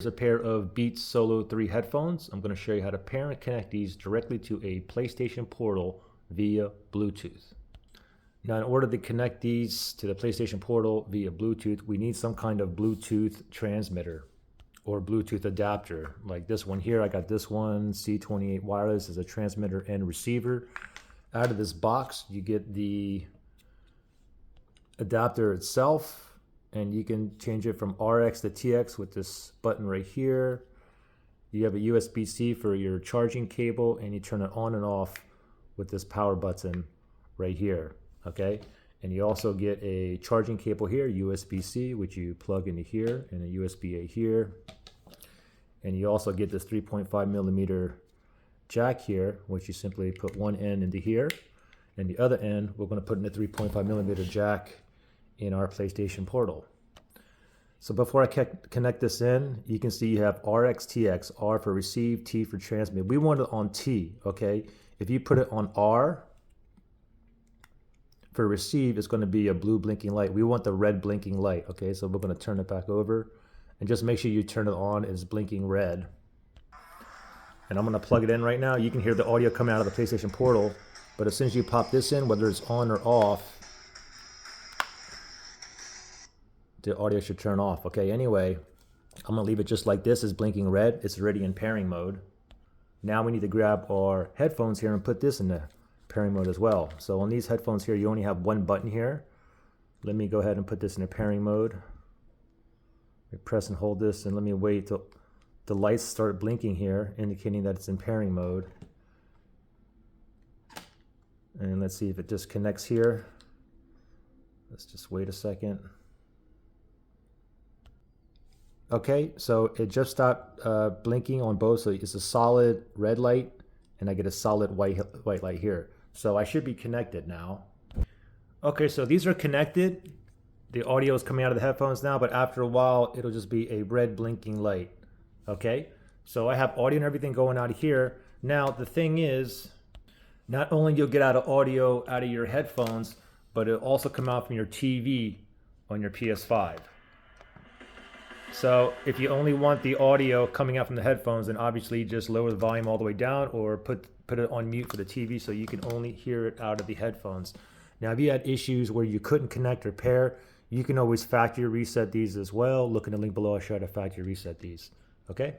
Here's a pair of Beats Solo 3 headphones. I'm going to show you how to pair and connect these directly to a PlayStation Portal via Bluetooth. Now, in order to connect these to the PlayStation Portal via Bluetooth, we need some kind of Bluetooth transmitter or Bluetooth adapter. Like this one here, I got this one, C28 wireless, is a transmitter and receiver. Out of this box, you get the adapter itself, and you can change it from RX to TX with this button right here. You have a USB-C for your charging cable, and you turn it on and off with this power button right here, okay? And you also get a charging cable here, USB-C, which you plug into here, and a USB-A here. And you also get this 3.5 millimeter jack here, which you simply put one end into here, and the other end, we're gonna put in a 3.5 millimeter jack in our PlayStation Portal. So before I connect this in, you can see you have RX, TX, R for receive, T for transmit. We want it on T, okay? If you put it on R for receive, it's going to be a blue blinking light. We want the red blinking light, okay? So we're going to turn it back over, and just make sure you turn it on. It's blinking red. And I'm going to plug it in right now. You can hear the audio coming out of the PlayStation Portal, but as soon as you pop this in, whether it's on or off, the audio should turn off. Okay, anyway, I'm gonna leave it just like this. It's blinking red. It's already in pairing mode. Now we need to grab our headphones here and put this in the pairing mode as well. So on these headphones here, you only have one button here. Let me go ahead and put this in a pairing mode. Press and hold this, and let me wait till the lights start blinking here, indicating that it's in pairing mode. And let's see if it disconnects here. Let's just wait a second. Okay, so it just stopped blinking on both, so it's a solid red light, and I get a solid white light here. So I should be connected now. Okay, so these are connected. The audio is coming out of the headphones now, but after a while, it'll just be a red blinking light. Okay, so I have audio and everything going out of here. Now, the thing is, not only you'll get out of audio out of your headphones, but it'll also come out from your TV on your PS5. So if you only want the audio coming out from the headphones, then obviously just lower the volume all the way down, or put it on mute for the TV so you can only hear it out of the headphones. Now, if you had issues where you couldn't connect or pair, you can always factory reset these as well. Look in the link below. I'll show you how to factory reset these. Okay?